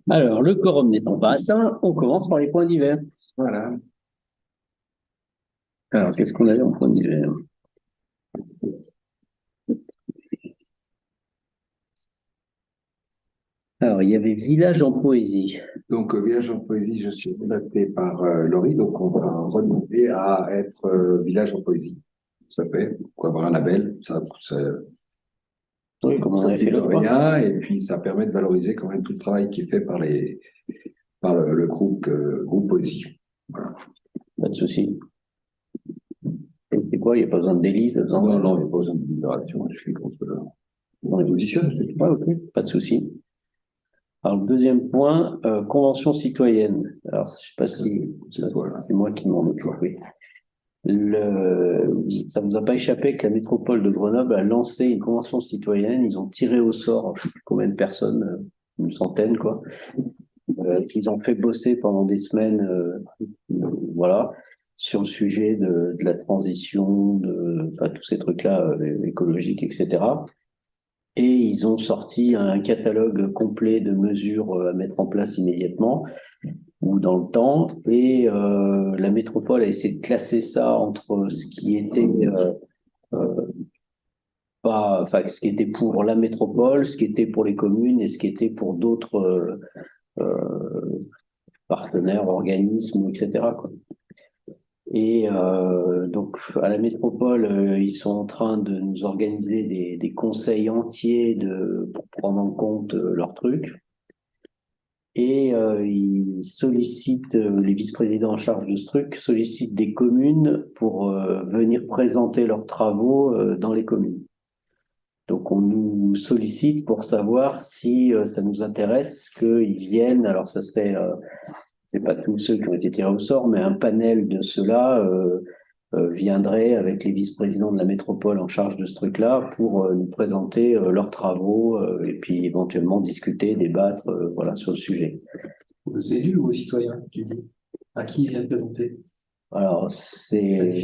Alors, le quorum n'étant pas atteint, on commence par les points divers. Voilà. Alors, qu'est-ce qu'on avait en points divers? Alors, il y avait village en poésie. Donc, Village en poésie, je suis contacté par Laurie, donc on va renouveler à être Village en poésie. Ça fait, quoi, avoir un label, Oui, comme on ça avait fait coûte l'autre fois. rien, et puis ça permet de valoriser quand même tout le travail qui est fait par le groupe, groupe poésie. Voilà. Pas de souci. C'est quoi? Il n'y a pas besoin de délit, pas besoin Non, de... non, il n'y a pas besoin de libération, je suis contre on les positionne, c'est tout. Ouais, ok, pas de souci. Alors, le deuxième point, convention citoyenne. Alors, je ne sais pas si c'est moi qui m'en occupe. Oui. Ça ne vous a pas échappé que la métropole de Grenoble a lancé une convention citoyenne. Ils ont tiré au sort, je ne sais plus combien de personnes, une centaine, quoi, qu'ils ont fait bosser pendant des semaines, voilà, sur le sujet de la transition, enfin, tous ces trucs-là, écologiques, etc. Et ils ont sorti un catalogue complet de mesures à mettre en place immédiatement ou dans le temps. Et la métropole a essayé de classer ça entre ce qui était pas, enfin, ce qui était pour la métropole, ce qui était pour les communes et ce qui était pour d'autres partenaires, organismes, etc., quoi. Et donc à la métropole, ils sont en train de nous organiser des conseils entiers pour prendre en compte leurs trucs. Et ils sollicitent, les vice-présidents en charge de ce truc, sollicitent des communes pour venir présenter leurs travaux dans les communes. Donc on nous sollicite pour savoir si ça nous intéresse qu'ils viennent. Alors ça serait, c'est pas tous ceux qui ont été tirés au sort, mais un panel de ceux-là viendrait avec les vice-présidents de la métropole en charge de ce truc-là pour nous présenter leurs travaux et puis éventuellement discuter, débattre, voilà, sur le sujet. Aux élus ou aux citoyens, tu dis? À qui ils viennent présenter? Alors, c'est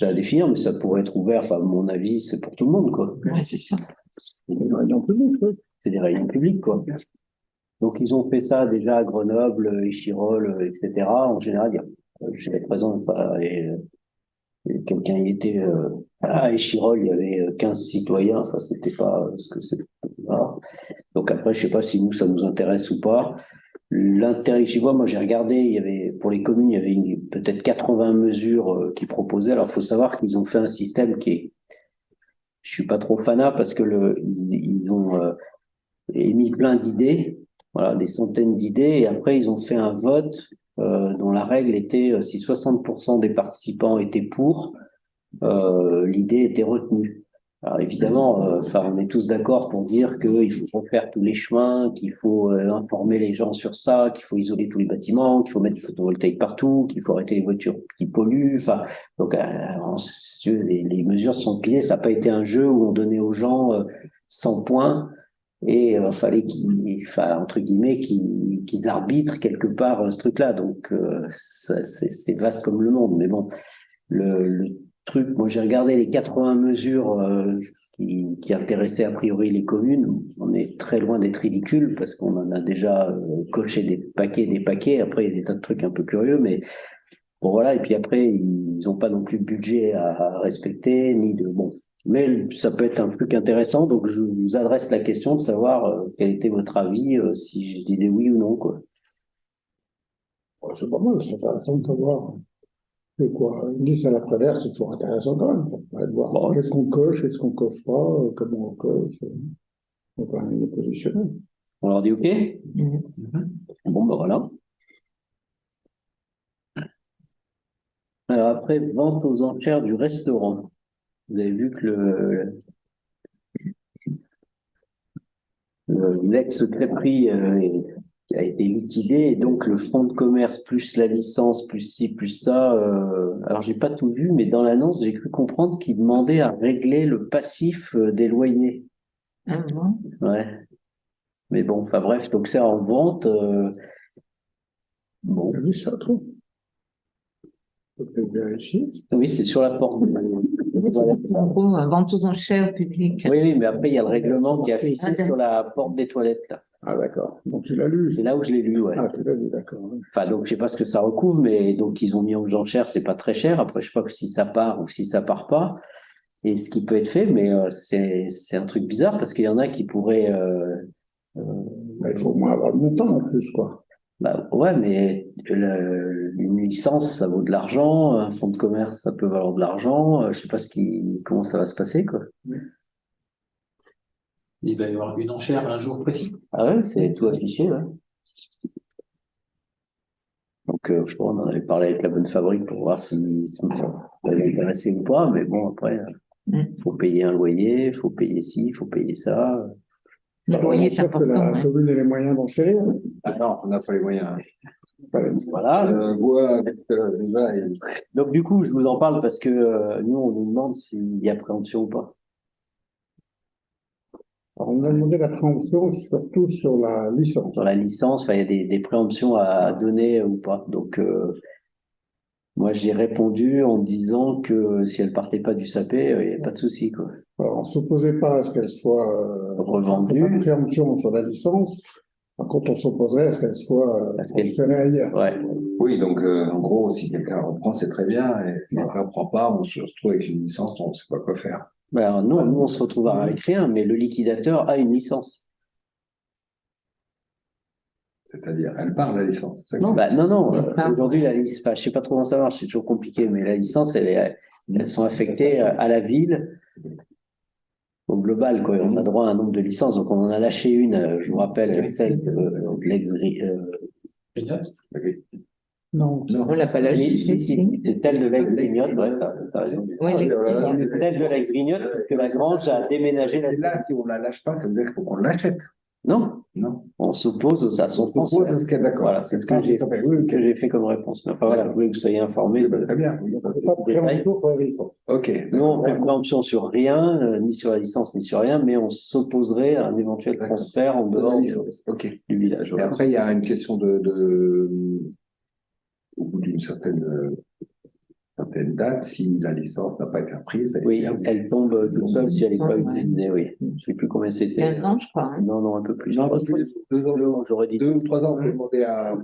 à définir, mais ça pourrait être ouvert. Enfin, à mon avis, c'est pour tout le monde, quoi. Oui, c'est ça. C'est des réunions publiques, quoi. C'est des réunions publiques, quoi. Donc, ils ont fait ça déjà à Grenoble, Échirolles, etc. En général, j'étais présent, et quelqu'un y était à Échirolles, il y avait 15 citoyens. Enfin, c'était pas ce que c'est. Voilà. Donc après, je sais pas si nous, ça nous intéresse ou pas. L'intérêt que j'y vois, moi j'ai regardé, il y avait, pour les communes, il y avait peut-être 80 mesures qui proposaient. Alors il faut savoir qu'ils ont fait un système qui est, je suis pas trop fanat parce que ils ont émis plein d'idées, voilà, des centaines d'idées, et après ils ont fait un vote dont la règle était si 60% des participants étaient pour, l'idée était retenue. Alors évidemment, on est tous d'accord pour dire qu'il faut refaire tous les chemins, qu'il faut informer les gens sur ça, qu'il faut isoler tous les bâtiments, qu'il faut mettre du photovoltaïque partout, qu'il faut arrêter les voitures qui polluent. Enfin, donc les mesures sont pilées. Ça n'a pas été un jeu où on donnait aux gens 100 points et fallait enfin, entre guillemets, qu'ils arbitrent quelque part ce truc-là. Donc c'est vaste comme le monde, mais bon, le truc, moi j'ai regardé les 80 mesures qui intéressaient a priori les communes. On est très loin d'être ridicule parce qu'on en a déjà coché des paquets. Après, il y a des tas de trucs un peu curieux, mais bon voilà. Et puis après, ils n'ont pas non plus de budget à respecter, ni de bon. Mais ça peut être un truc intéressant. Donc je vous adresse la question de savoir quel était votre avis si je disais oui ou non, quoi. C'est pas mal, c'est intéressant de savoir. C'est quoi? Une liste à la Prévert, c'est toujours intéressant quand même. On va voir Bon. qu'est-ce qu'on coche, qu'est-ce qu'on coche pas, comment on coche. On va quand même les positionner. On leur dit OK? Bon, ben voilà. Alors après, vente aux enchères du restaurant. Vous avez vu que l'ex-crêperie a été liquidé et donc le fonds de commerce plus la licence plus ci plus ça. Alors j'ai pas tout vu, mais dans l'annonce j'ai cru comprendre qu'ils demandaient à régler le passif des loyers. Ah bon? Ouais. Mais bon, enfin bref, donc c'est en vente. Bon. On a vu ça, trop. Faut peut-être vérifier. Oui, c'est sur la porte. En gros, vente aux enchères publiques. Oui, oui, mais après il y a le règlement qui est affiché sur la porte des toilettes là. Ah, d'accord. Donc, tu l'as lu. C'est là où je l'ai lu, ouais. Ah, tu l'as lu, d'accord. Enfin, donc, je sais pas ce que ça recouvre, mais donc, ils ont mis aux enchères, c'est pas très cher. Après, je sais pas si ça part ou si ça part pas. Et ce qui peut être fait, mais c'est un truc bizarre parce qu'il y en a qui pourraient. Euh, Mais il faut au moins avoir le montant en plus, quoi. Bah, ouais, mais une licence, ça vaut de l'argent. Un fonds de commerce, ça peut valoir de l'argent. Je sais pas comment ça va se passer, quoi. Il va y avoir une enchère un jour précis. Ah ouais, c'est tout affiché, ouais. Donc, je crois, on en avait parlé avec la Bonne Fabrique pour voir s'ils sont intéressés ou pas. Mais bon, après, faut payer un loyer, faut payer ci, faut payer ça. Le loyer est Sauf que important. la commune ait les moyens d'enchérir. Ah non, on n'a pas les moyens. Voilà. Bois, déjà, Donc, du coup, je vous en parle parce que nous, on nous demande s'il y a préemption ou pas. Alors, on a demandé la préemption surtout sur la licence. Sur la licence, enfin, il y a des préemptions à donner ou pas. Donc, moi, j'ai répondu en disant que si elle partait pas du SAPé, il n'y a pas de souci, quoi. Alors, on ne s'opposait pas à ce qu'elle soit Revendue. pas de préemption sur la licence. Par contre, on s'opposerait à ce qu'elle soit Parce qu'elle- transférée ailleurs. Ouais. oui, donc en gros, si quelqu'un reprend, c'est très bien. Et si quelqu'un ne reprend pas, on se retrouve avec une licence, on ne sait pas quoi faire. Alors, non, nous, on se retrouvera avec rien, mais le liquidateur a une licence. C'est-à-dire, elle part la licence. c'est ça que Non, tu- bah, non. Elle part, Aujourd'hui, ouais. la licence, enfin, je sais pas trop comment ça marche, c'est toujours compliqué, mais la licence, elles sont affectées à la ville au global, quoi. On a droit à un nombre de licences, donc on en a lâché une, je vous rappelle, celle de Grignote. Oui. Non. Non. On l'a pas lâché. si, c'est celle de l'ex-grignote, ouais, t'as raison. Oui, Oh là là. C'est celle de l'ex-grignote, parce que la Grange a déménagé Et là, si on ne la lâche pas, ça veut dire qu'il faut qu'on l'achète. Non, Non. on s'oppose à son On s'oppose, transfert. ok, d'accord. Voilà, c'est ce que j'ai fait comme réponse. Mais enfin, voilà, je voulais que vous soyez informés. Très bien. C'est pas de préemption pour la licence. Ok. Nous, on fait préemption sur rien, ni sur la licence, ni sur rien, mais on s'opposerait à un éventuel D'accord. transfert en De la dehors licence. Ok. du village. Et Voilà. après, il y a une question au bout d'une certaine date, si la licence n'a pas été prise, Oui, elle tombe toute seule si elle n'est pas Ouais. utilisée, oui. Je ne sais plus combien C'est c'était. un an, je crois. Hein. Non, un peu plus. Non, parce que 2 ans, J'aurais dit 2 ou 3 ans, on faut demander à.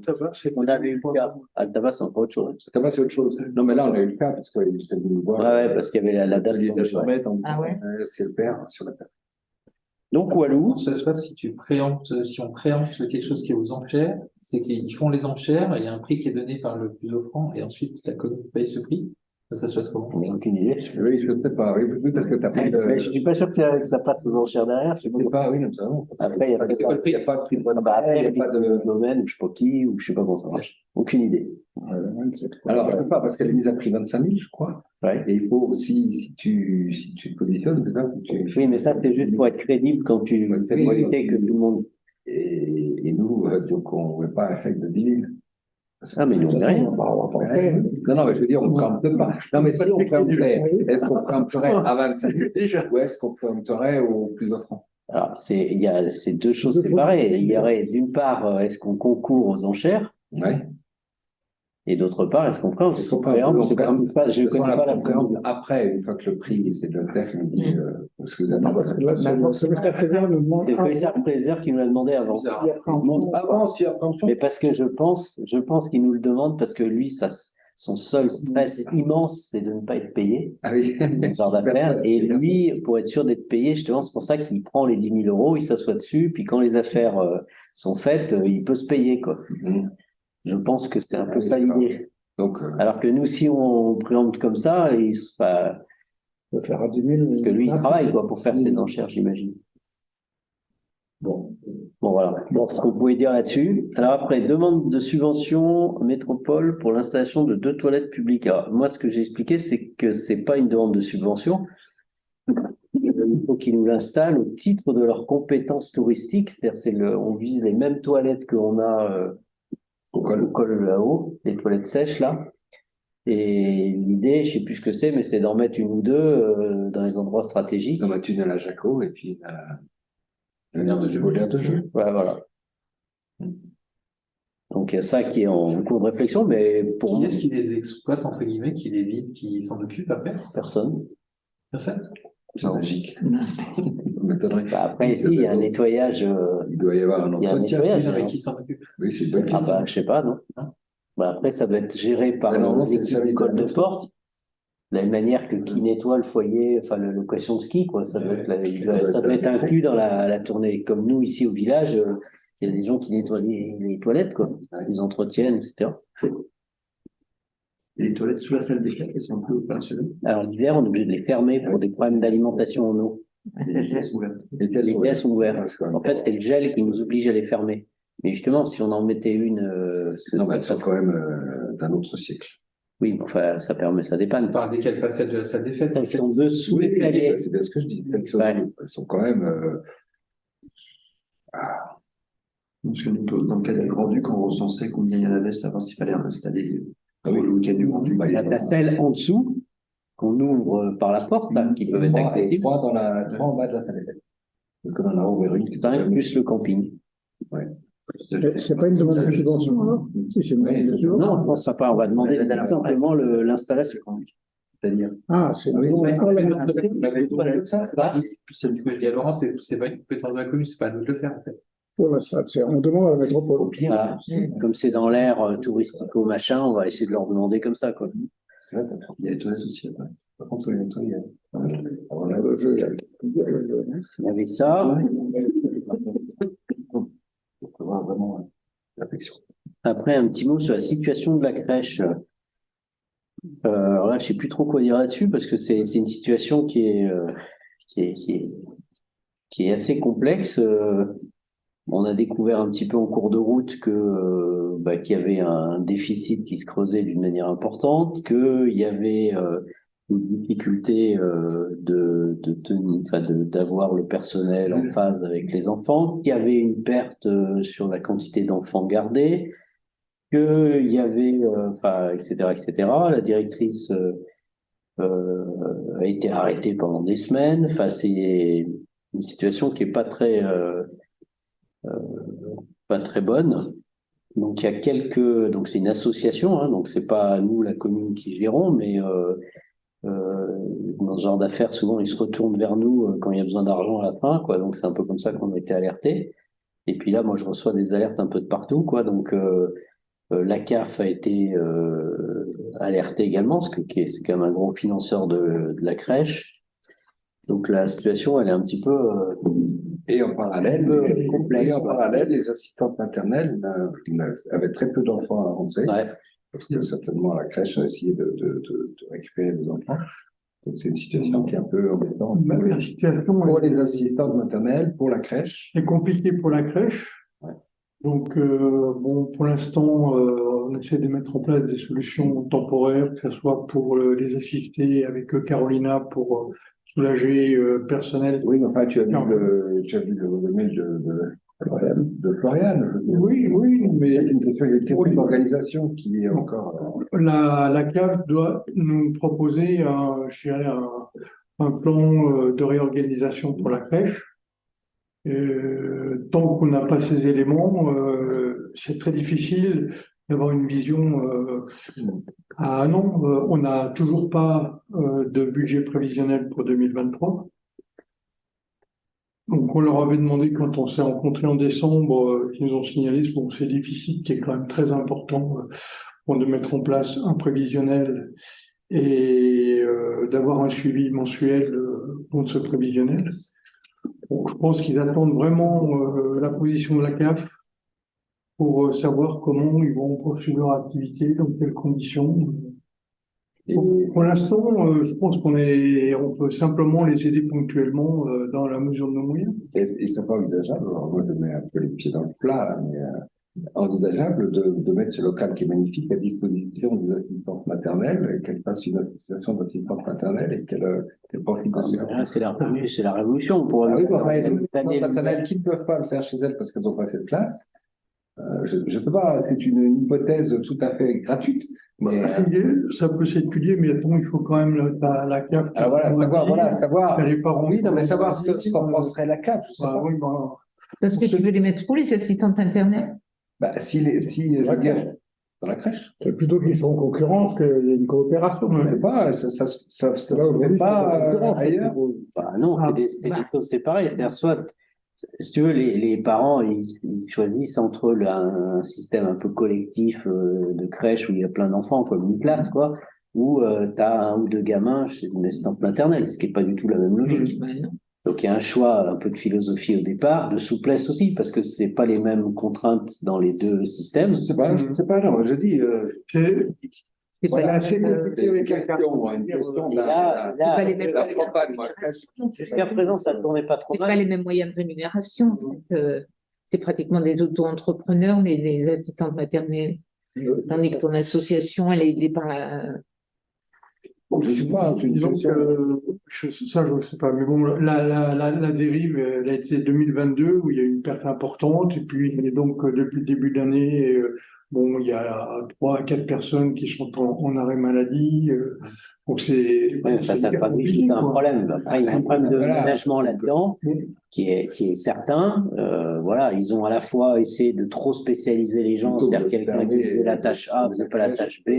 On avait eu le cas. Altava, c'est encore autre chose. Tabac, c'est autre chose. Non, mais là, on a eu le cas parce qu'il était venu nous voir. Ouais, parce qu'il y avait la date. l'atelier de la Chambette en Ah ouais. c'est le père, sur la terre. Donc, Walou, Comment ça se passe si on préempte quelque chose qui est aux enchères, c'est qu'ils font les enchères, il y a un prix qui est donné par le plus offrant, et ensuite la commune paye ce prix. Ça se passe comment? on n'a aucune idée. Oui, je ne sais pas. Oui, peut-être parce que tu n'as pas de. Mais je suis pas sûr que ça passe aux enchères derrière. Je sais Je ne sais pas, oui, nous savons. Après, il y a Il n'y a pas de prix de Ah bah, après, il y a pas pas de. de domaine, je sais pas qui, ou je sais pas comment ça marche. Aucune idée. Alors, je ne sais pas, parce qu'elle est mise à prix 25 000, je crois. Ouais. Et il faut aussi, si tu te positionnes, c'est ça, faut que tu. Oui, mais ça, c'est juste pour être crédible quand tu Ouais, fais oui, pour oui. éviter que tout le monde. Et nous, donc, on ne met pas un chèque de 10 000. Ah, mais nous, on n'est rien. Non, mais je veux dire, on ne préempte pas. Non, mais si on préempterait, est-ce qu'on préempterait à 25 000 ou est-ce qu'on préempterait au plus offrant? Alors, il y a ces deux choses séparées. Il y aurait, d'une part, est-ce qu'on concourt aux enchères? Ouais. Et d'autre part, est-ce qu'on préempte? Est-ce qu'on Je sais pas ce qui se passe, je De toute façon, connais pas la on préempte après, une fois que le prix, c'est le terre qui nous dit ce que vous avez. Non, parce que là, c'est le secrétaire fédéral nous demande. C'est le commissaire Prézère qui nous l'a demandé avant. Il y a préemption. Avant, si préemption. Mais parce que je pense qu'il nous le demande parce que lui, son seul stress immense, c'est de ne pas être payé Ah oui. dans ce genre d'affaires. Et lui, pour être sûr d'être payé, justement, c'est pour ça qu'il prend les 10 000 euros, il s'assoit dessus, puis quand les affaires sont faites, il peut se payer, quoi. Mhm. Je pense que c'est un Ah peu oui, ça d'accord. l'idée. Donc, Alors que nous, si on préempte comme ça, De faire à 10 000. parce que lui, il travaille, quoi, pour faire ses enchères, j'imagine. Bon, voilà. Bon, ce qu'on pouvait dire là-dessus. Alors après, demande de subvention métropole pour l'installation de 2 toilettes publiques. Alors, moi, ce que j'ai expliqué, c'est que c'est pas une demande de subvention. Il faut qu'ils nous l'installent au titre de leurs compétences touristiques. C'est-à-dire, on vise les mêmes toilettes qu'on a au col là-haut, les toilettes sèches, là. Et l'idée, je sais plus ce que c'est, mais c'est d'en mettre une ou deux dans les endroits stratégiques. dans ma tunnel à Jaco et puis l'air de jeu. Ouais, voilà. Donc il y a ça qui est en cours de réflexion, mais pour Qui moi, est-ce qui les exploite, entre guillemets, qui les vide, qui s'en occupe après? personne. Personne? C'est magique. Non. Ça m'étonnerait. Bah, après, ici, il y a un nettoyage. Il doit y avoir un Il y a un entretien. nettoyage. Oui, non, mais hein. qui s'en occupe? Oui, c'est une bonne Ah bah, question. je sais pas, non? Bah, après, ça doit être géré par Ouais, normalement, c'est le l'équipe service du de code la de porte, de la même manière que qui nettoie le foyer, enfin le location de ski, quoi. Ça doit être, ça doit être inclus dans la tournée. Comme nous, ici au village, il y a des gens qui nettoient les toilettes, quoi. Ouais. Ils entretiennent, etc. Et les toilettes sous la salle des fêtes, elles sont plus opérationnelles. Alors l'hiver, on est obligé de les fermer pour des problèmes d'alimentation en eau. Ouais, ça Les gèle. pièces ouvertes. Les pièces Les sont pièces sont ouvertes. Ouais, c'est quand même En fait, c'est le gel qui nous oblige à les fermer. Mais justement, si on en mettait une, Non, mais elles sont quand même d'un autre siècle. oui, mais enfin, ça permet, ça On dépanne. parle desquelles facettes de la salle des fêtes? Celles qui sont dessous les paliers. C'est bien ce que je dis. Elles sont, Ouais. elles sont quand même. Parce que nous, dans le cas du Grand-Duc, on recensait combien il y en avait, savoir s'il fallait en installer Ah oui. pour le week-end du Grand-Duc. Il y a la selle en dessous qu'on ouvre par la porte, là, qui peuvent être accessibles. Trois en bas de la salle des fêtes. Parce qu'on en a ouvert une. 5 plus le camping. C'est pas une demande de subvention, alors? Si, c'est une demande de subvention. Non, je pense que ça pas. On va demander tout simplement l'installation. C'est-à-dire. Ah, c'est Ah oui, une Ouais, demande. mais Ah, dans le domaine, on avait d'autres comme ça, c'est pas, c'est du coup, je dis à Laurent, c'est pas une compétence de la commune, c'est pas à nous de le faire, en fait. pour la salle, on demande à la métropole. Voilà. Comme c'est dans l'air touristico machin, on va essayer de leur demander comme ça, quoi. Il y a les toilettes aussi après. Par contre, les nettoyer. Voilà, le jeu. Il y avait ça. Il faut voir vraiment l'affection. Après, un petit mot sur la situation de la crèche. Alors là, je sais plus trop quoi dire là-dessus parce que c'est une situation qui est assez complexe. On a découvert un petit peu en cours de route qu'il y avait un déficit qui se creusait d'une manière importante, qu'il y avait une difficulté d'avoir le personnel en phase avec les enfants, qu'il y avait une perte sur la quantité d'enfants gardés, qu'il y avait, etc., etc. La directrice a été arrêtée pendant des semaines. Enfin, c'est une situation qui est pas très bonne. Donc il y a donc c'est une association, hein, donc c'est pas nous la commune qui gérons, mais dans ce genre d'affaires souvent ils se retournent vers nous quand il y a besoin d'argent à la fin, quoi. Donc c'est un peu comme ça qu'on a été alertés. Et puis là, moi je reçois des alertes un peu de partout, quoi. Donc la CAF a été alertée également, parce que c'est quand même un gros financeur de la crèche. Donc la situation, elle est un petit peu Et en parallèle, complexe. les assistantes maternelles avaient très peu d'enfants à rentrer, Ouais. parce que certainement la crèche a essayé de récupérer des enfants. Donc c'est une situation qui est un peu embêtante La situation pour les assistantes maternelles, pour la crèche. est compliquée pour la crèche. Ouais. Donc, pour l'instant, on essaie de mettre en place des solutions temporaires, que ce soit pour les assister avec Carolina pour soulager personnel. Oui, mais enfin, tu as vu le mail de Floriane. Je veux dire. Oui, Il y mais a une question, il y a une question Oui. d'organisation qui est encore. la CAF doit nous proposer un plan de réorganisation pour la crèche. Tant qu'on n'a pas ces éléments, c'est très difficile d'avoir une vision à un an. On n'a toujours pas de budget prévisionnel pour 2023. Donc on leur avait demandé quand on s'est rencontrés en décembre, ils nous ont signalé ce déficit qui est quand même très important pour de mettre en place un prévisionnel et d'avoir un suivi mensuel pour ce prévisionnel. Donc, je pense qu'ils attendent vraiment la position de la CAF pour savoir comment ils vont poursuivre leur activité, dans quelles conditions. Pour l'instant, je pense on peut simplement les aider ponctuellement dans la mesure de nos moyens. Et c'est pas envisageable, alors moi je mets un peu les pieds dans le plat, là, mais envisageable de mettre ce local qui est magnifique à disposition des assistantes maternelles, et qu'elles fassent une association d'assistantes maternelles et qu'elles profitent de ça. Là, c'est la révolution. On pourrait Ah oui, le faire enfin, il y a des dans assistantes l'année maternelles qui ne peuvent pas le faire chez elles parce qu'elles n'ont pas assez de place. Je ne sais pas, c'est une hypothèse tout à fait gratuite. Mais, Ça peut s'étudier, mais attends, il faut quand même la CAF. alors savoir. Les parents. Oui, non, mais savoir ce qu'en penserait la CAF, je sais pas. Oui, Parce que tu veux les mettre où, les assistantes maternelles? Bah, je veux dire, dans la crèche. C'est plutôt qu'ils sont en concurrence qu'il y a une coopération. Je sais pas, ça C'est là où se fait pas ailleurs. Bah non, c'est des choses séparées. C'est-à-dire, soit, si tu veux, les parents, ils choisissent entre un système un peu collectif de crèche où il y a plein d'enfants, comme une classe, quoi, ou tu as un ou deux gamins chez une assistante maternelle, ce qui est pas du tout la même logique. Ouais, non. Donc il y a un choix un peu de philosophie au départ, de souplesse aussi, parce que c'est pas les mêmes contraintes dans les deux systèmes. C'est pas, non, je dis, C'est voilà, pas c'est les mêmes, une question de Et là, c'est pas les mêmes la moyens campagne, de moi, rémunération. jusqu'à présent, ça ne tournait pas trop C'est pas mal. les mêmes moyens de rémunération. En fait. C'est pratiquement des auto-entrepreneurs, les assistantes maternelles. Tandis que ton association, elle est aidée par la. Bon, je suis pas, c'est une Disons question. que ça, je ne sais pas. Mais bon, la dérive, elle a été 2022 où il y a eu une perte importante. Et puis, donc, depuis le début d'année, bon, il y a 3 à 4 personnes qui sont en arrêt maladie. Donc, c'est. Ouais, ça c'est traduit compliqué, tout un quoi. problème. Après, il y a un problème de Voilà. management là-dedans qui est certain. Voilà, ils ont à la fois essayé de trop spécialiser les gens, Plutôt c'est-à-dire quelqu'un qui faisait la tâche A, faisait pas la tâche B.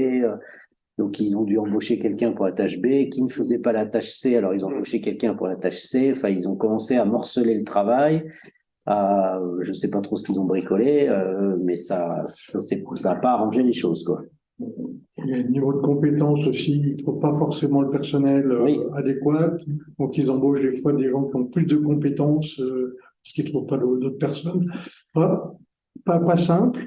Donc, ils ont dû embaucher quelqu'un pour la tâche B, qui ne faisait pas la tâche C, alors ils ont embauché quelqu'un pour la tâche C. Enfin, ils ont commencé à morceler le travail. Je sais pas trop ce qu'ils ont bricolé, mais ça a pas arrangé les choses, quoi. Il y a un niveau de compétence aussi, ils ne trouvent pas forcément le personnel Oui. adéquat. Donc, ils embauchent des fois des gens qui ont plus de compétences parce qu'ils ne trouvent pas d'autres personnes. Pas simple.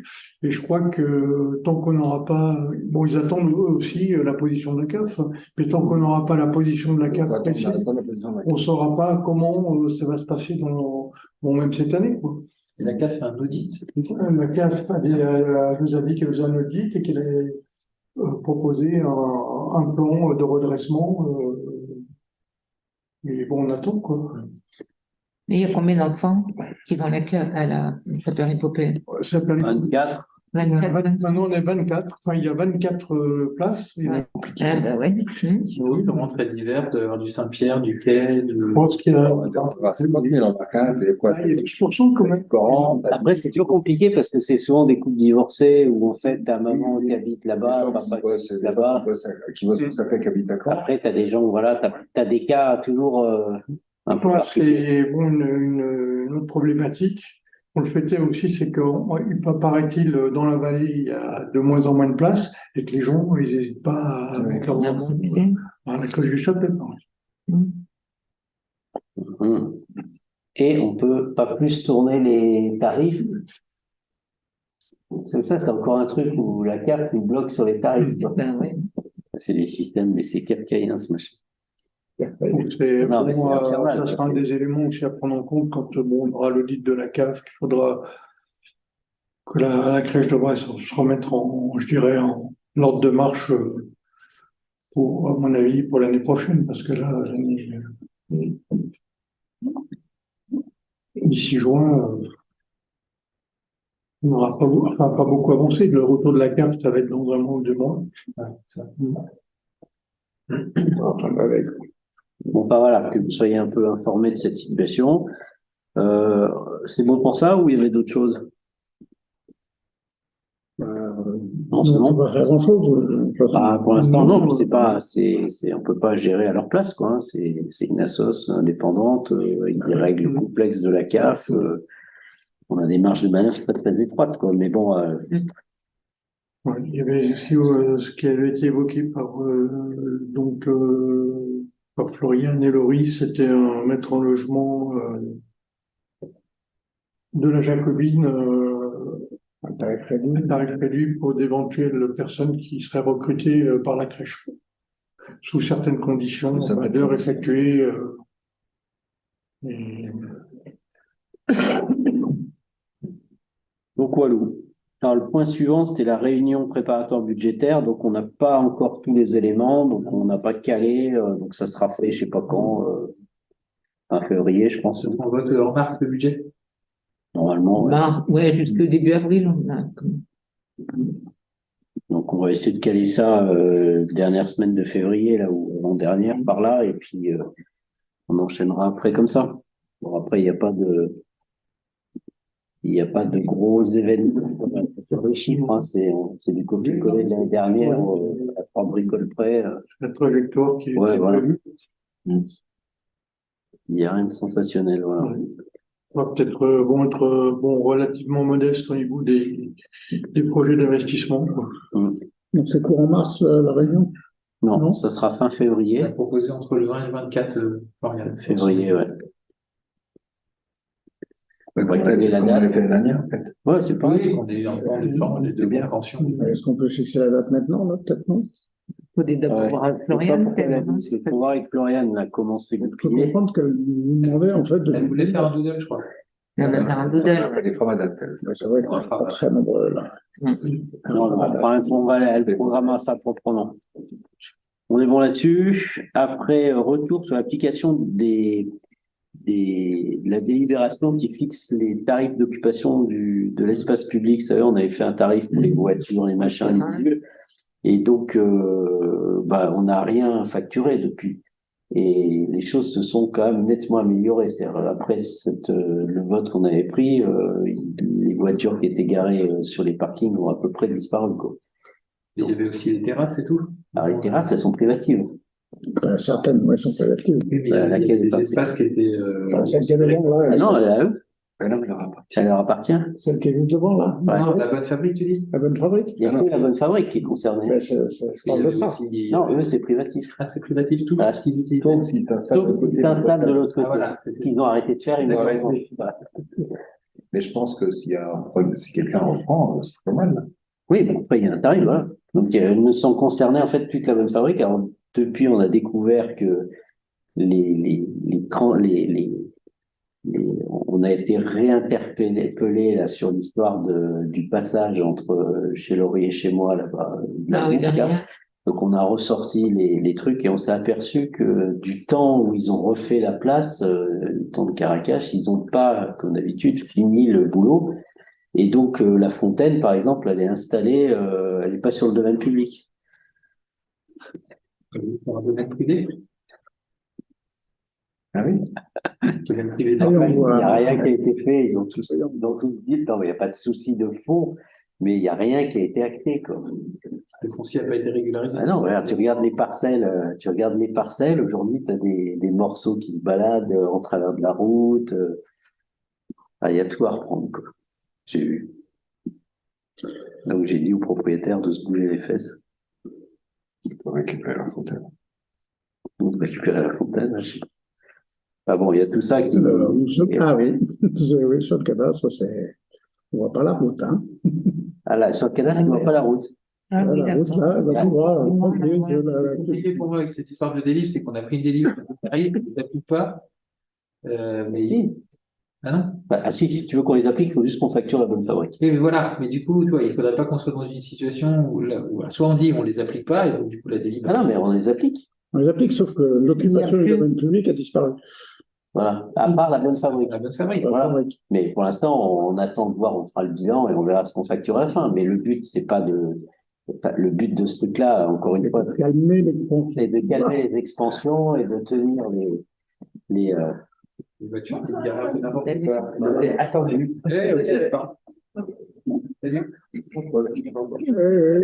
Et je crois que tant qu'on n'aura pas. Bon, ils attendent eux aussi la position de la CAF, mais tant qu'on n'aura pas la position de la CAF précise, on ne saura pas comment ça va se passer même cette année, quoi. Et la CAF fait un audit. La CAF nous a dit qu'elle faisait un audit et qu'elle allait proposer un plan de redressement. Mais bon, on attend, quoi. Mais il y a combien d'enfants qui vont à la Sapeur-Épopée? Ça s'appelle- 24. 24, 25. Maintenant, on est 24. Enfin, il y a 24 places. Il y en a Ouais. compliqué. Ah, bah ouais. Oui, de rentrée d'hiver, de avoir du Saint-Pierre, du Quai, Je pense qu'il y a. C'est pas mieux en vacances, et quoi. Il y a 10% quand même. Après, c'est toujours compliqué parce que c'est souvent des couples divorcés où en fait ta maman qui habite là-bas, papa qui habite là-bas. Qui bossent tout à fait, qui habitent à Caen. Après, t'as des gens, voilà, t'as des cas toujours un peu Moi, particuliers. c'est bon, une autre problématique. Le fait est aussi, c'est qu'il paraît-il, dans la vallée, il y a de moins en moins de places et que les gens, ils n'hésitent pas à mettre leur Ah enfant bon, tu sais. à la cloche du chapelle. Hum. Et on peut pas plus tourner les tarifs. C'est ça, c'est encore un truc où la carte nous bloque sur les tarifs, quoi. Ben ouais. C'est des systèmes, mais c'est kafkaïen, ce machin. Donc, c'est, Non, mais c'est infernal, ça quoi, sera un c'est- des éléments aussi à prendre en compte quand on aura l'audit de la CAF, qu'il faudra que la crèche devrait se remettre je dirais, en ordre de marche pour, à mon avis, pour l'année prochaine, parce que là, d'ici juin, on n'aura pas beaucoup avancé. Le retour de la CAF, ça va être dans un mois ou 2 mois. Ouais, c'est ça. Bon, bah voilà, que vous soyez un peu informés de cette situation. C'est bon pour ça ou il y avait d'autres choses? Non, c'est On bon. peut pas faire grand-chose. de toute façon. Bah, pour l'instant, non, puis on peut pas gérer à leur place, quoi, hein. C'est une assoce indépendante, avec des règles complexes de la CAF. On a des marges de manœuvre très, très étroites, quoi. Mais bon, Ouais, il y avait aussi ce qui avait été évoqué par Florian et Laurie, c'était mettre en logement de la Jacobine Un tarif réduit. un tarif réduit pour d'éventuelles personnes qui seraient recrutées par la crèche, sous certaines conditions, Ça va être d'heures bien. effectuées. Et- donc, Walou. Alors, le point suivant, c'était la réunion préparatoire budgétaire. Donc, on n'a pas encore tous les éléments. Donc, on n'a pas calé. Donc, ça sera fait, je sais pas quand, fin février, je pense. On vote en mars le budget. Normalement, ouais. Bah, ouais, jusqu'au début avril, on a. Donc, on va essayer de caler ça dernière semaine de février, là, ou l'an-dernière, par là. Et puis, on enchaînera après comme ça. Bon, après, il n'y a pas de gros événements vrai chiffre, hein, c'est du copier-coller de l'année dernière, à 3 bricoles près. La trajectoire qui est Ouais, voilà. prévue. Il n'y a rien de sensationnel, voilà. Ouais. On va peut-être être relativement modeste au niveau des projets d'investissement, quoi. Donc c'est courant mars, la réunion. Non, Non. ça sera fin On a février. proposé entre le 20 et le 24, Florian. Février, ouais. Ouais, On va comme caler la on l'a date. fait l'année dernière, en fait. Ouais, c'est pas Oui, on a eu un temps de temps, les deux bien. conventions. Est-ce qu'on peut fixer la date maintenant, là, peut-être, non? Faut d'abord Ouais. voir avec Je sais pas Florian, pourquoi elle a peut-être, dit, non parce que pour voir avec Florian, on a commencé Je peux goupiller. comprendre qu'elle nous demandait, en fait, de. Elle voulait faire un doodle, je crois. On va faire un doodle. Elle est formidable, elle. Ouais, c'est vrai qu'on n'est pas très nombreux, là. On va elle programmera ça proprement. On est bon là-dessus. Après, retour sur l'application de la délibération qui fixe les tarifs d'occupation de l'espace public. Vous savez, on avait fait un tarif pour les voitures, les machins, les bidules. Et donc, on n'a rien facturé depuis. Et les choses se sont quand même nettement améliorées. C'est-à-dire, après le vote qu'on avait pris, les voitures qui étaient garées sur les parkings ont à peu près disparu, quoi. Et il y avait aussi les terrasses et tout. Alors, les terrasses, elles sont privatives. Certaines, moi, sont pas actives. Oui, mais il y avait Laquelle est des pas espaces qui étaient. Celle qui est devant, là, Ah non, elle est à eux. Mais non, elle leur appartient. Ça leur appartient. celle qui est juste devant, là. Ouais. Non, la bonne fabrique, tu dis? La bonne fabrique. Il n'y a que la bonne fabrique qui est concernée. Mais je Parce qu'il y parle de avait ça. aussi- Non, eux, c'est privatif. Ah, c'est privatif tout Voilà. ce qu'ils utilisent. Sauf Si t'as ça, sauf si t'installes de l'autre Ah, côté. voilà, c'est- Ce qu'ils ont arrêté de faire, ils vont D'accord. arrêter. Voilà. Mais je pense que s'il y a un problème, si quelqu'un reprend, c'est pas mal. Oui, bon, après, il y a un tarif, voilà. Donc, elles ne sont concernées, en fait, toute la bonne fabrique. Alors, depuis, on a découvert que on a été réinterpellé là sur l'histoire du passage entre chez Laurie et chez moi là-bas. Ah oui, derrière. Donc on a ressorti les trucs et on s'est aperçu que du temps où ils ont refait la place, le temps de Caracas, ils n'ont pas, comme d'habitude, fini le boulot. Et donc la fontaine, par exemple, elle est installée, elle n'est pas sur le domaine public. Pour un domaine privé. Ah oui? Domaine privé Ah oui, normal. Il n'y voilà. a rien qui a été fait. Ils ont tous dit, non, mais il n'y a pas de souci de fond, mais il n'y a rien qui a été acté, quoi. Le foncier n'a pas été régularisé. Ah non, regarde, tu regardes les parcelles, aujourd'hui, tu as des morceaux qui se baladent en travers de la route. Il y a tout à reprendre, quoi. J'ai vu. Donc j'ai dit au propriétaire de se bouger les fesses. Il faut récupérer la fontaine. Donc récupérer la fontaine, je sais pas. Ah bon, il y a tout ça qui. Ah oui, oui, sur le cadastre, on voit pas la route, hein. Ah là, sur le cadastre, on ne voit pas la route. Ah oui, La route, d'accord. là, bah, tu vois, Ouais, tranquille, ouais, que ouais. la- Ce qui est compliqué pour moi avec cette histoire de délivre, c'est qu'on a pris une délivre qui arrive, on ne l'applique pas. Mais. Ah non? Si tu veux qu'on les applique, il faut juste qu'on facture la bonne fabrique. Oui, mais voilà. Mais du coup, tu vois, il ne faudrait pas qu'on soit dans une situation où soit on dit on ne les applique pas, et donc du coup la délivre. Ah non, mais on les applique. On les applique, sauf que l'occupation Il y a du plus- domaine public a disparu. Voilà. À part la bonne fabrique. La bonne fabrique. Voilà. Fabrique. Mais pour l'instant, on attend de voir, on fera le bilan et on verra ce qu'on facture à la fin. Mais le but, c'est pas le but de ce truc-là, encore une fois, Calmer l'expansion. c'est de calmer les expansions et de tenir les Les voitures, c'est bien un peu n'importe Salut. quoi. Attends, j'ai vu. C'est pas.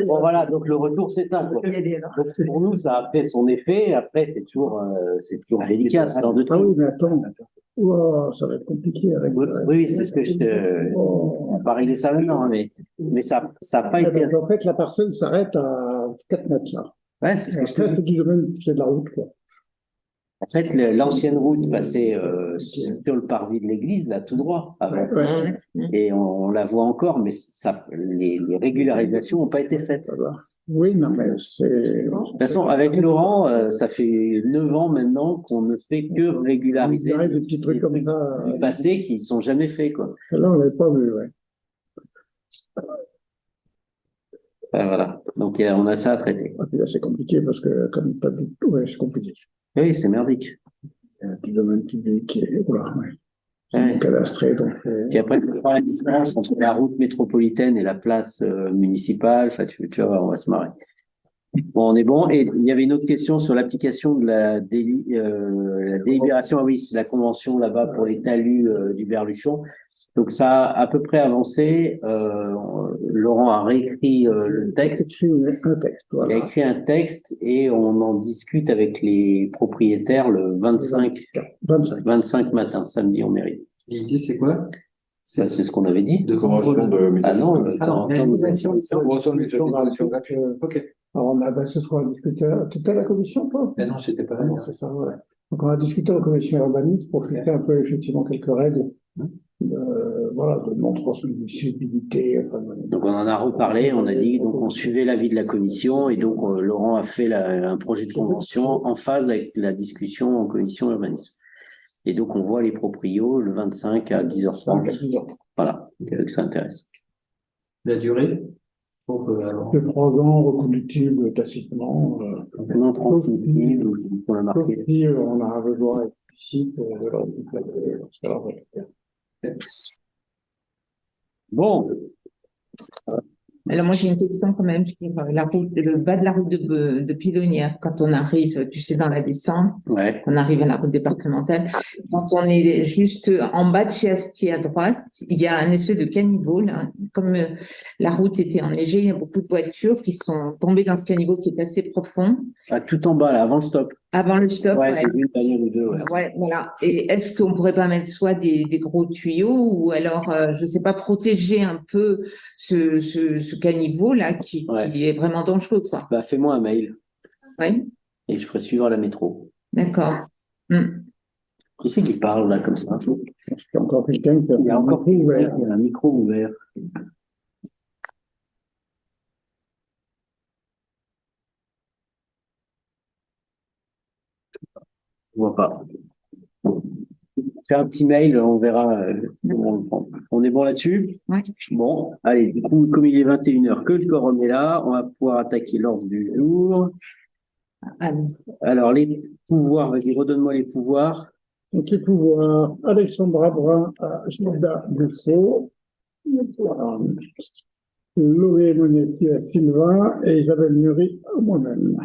Bon, voilà, donc le retour, c'est ça, quoi. Il y a des- Donc, pour nous, ça a fait son effet. Après, c'est toujours délicat, ce genre de Ah truc. oui, mais attends. Ouah, ça va être compliqué avec. Oui, c'est ce que je te. Oh. On va régler ça maintenant, hein, mais ça n'a pas été. En fait, la parcelle s'arrête à 4 mètres, là. Ouais, c'est ce que je te Après, dis. c'est du domaine, c'est de la route, quoi. En fait, l'ancienne route passait sur le parvis de l'église, là, tout droit, avant. Ouais. Et on la voit encore, mais les régularisations n'ont pas été faites. Voilà. Oui, non, mais c'est. De toute façon, avec Laurent, ça fait 9 ans maintenant qu'on ne fait que régulariser Il y a des petits trucs comme ça. du passé qui ne sont jamais faits, quoi. Là, on l'avait pas vu, ouais. Voilà. Donc, on a ça à traiter. Et puis là, c'est compliqué parce que, comme pas du tout, ouais, c'est compliqué. Oui, c'est merdique. Il y a un petit domaine public et voilà, ouais. Ouais. Cadastré, donc. Puis après, tu vois la différence entre la route métropolitaine et la place municipale. Enfin, tu vas voir, on va se marrer. Bon, on est bon. Et il y avait une autre question sur l'application de la délibération. Ah oui, c'est la convention là-bas pour les talus du Berluchon. Donc ça a à peu près avancé. Laurent a réécrit le texte. Un texte, Il voilà. a écrit un texte et on en discute avec les propriétaires le 25 matin, samedi en mairie. Et l'idée, c'est quoi? C'est ce qu'on avait dit. De Convention de mise à Ah non, disposition. convention de mise à Convention de mise à disposition. Ok. Alors, on a, ce sera discuté. Tu étais à la commission, toi? Ben non, j'étais pas Ah là. non, c'est ça, ouais. Donc, on a discuté en commission urbaniste pour fixer un peu, effectivement, quelques règles, voilà, de non-transmissibilité. Enfin, Donc on en a reparlé, on a dit, donc on suivait l'avis de la commission et donc Laurent a fait un projet de convention en phase avec la discussion en commission urbanisme. Et donc on voit les proprios le 25 à 10h30. Voilà, que ça intéresse. La durée? Pour, alors, De 3 ans, reconductible tacitement. Non transmissible, on l'a Sauf marqué. si on a un besoin explicite de l'ordre du Bon, Alors moi j'ai une question quand même sur la route, le bas de la route de Pilonnière, quand on arrive, tu sais, dans la descente, ouais. on arrive à la route départementale, quand on est juste en bas de chez Astier à droite, il y a un espèce de caniveau là, comme la route était enneigée, il y a beaucoup de voitures qui sont tombées dans ce caniveau qui est assez profond, Ah, tout en bas là, avant le stop. avant le stop. Ouais, Ouais. j'ai vu une bagnole ou deux, ouais. Ouais, voilà. Et est-ce qu'on pourrait pas mettre soit des gros tuyaux ou alors, je sais pas, protéger un peu ce caniveau là qui est vraiment dangereux, quoi. Bah, fais-moi un mail Ouais, et je ferai suivre à la métro. d'accord. Qui c'est qui parle là comme ça? Il y a encore quelqu'un qui a Il y a encore un ouvert. il y a un micro ouvert. Je vois pas. Fais un petit mail, on verra comment on le prend. On est bon là-dessus? Ouais. Bon, allez, du coup, comme il est 21h, que le quorum est là, on va pouvoir attaquer l'ordre du jour. Alors, les pouvoirs, vas-y, redonne-moi les pouvoirs. Donc, les pouvoirs, Alexandra Brun à Gilda Dufaux, Loé Monetti à Sylvain et Isabelle Nury à moi-même.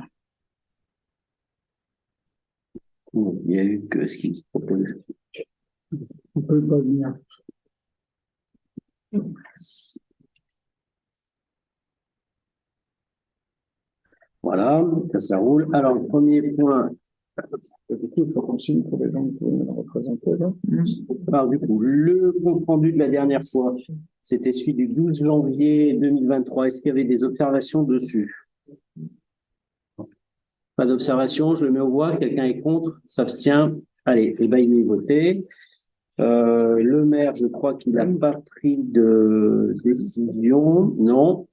Bon, il y a eu que ce qu'il propose. On peut pas venir. Voilà, ça roule. Alors, le premier point. Du coup, il faut qu'on signe pour les gens qui veulent représenter. Là. Alors, du coup, le compte rendu de la dernière fois, c'était celui du 12 janvier 2023. Est-ce qu'il y avait des observations dessus? Pas d'observation, je le mets aux voix. Quelqu'un est contre, s'abstient. Allez, et ben il est voté. Le maire, je crois qu'il n'a pas pris de décision. Non.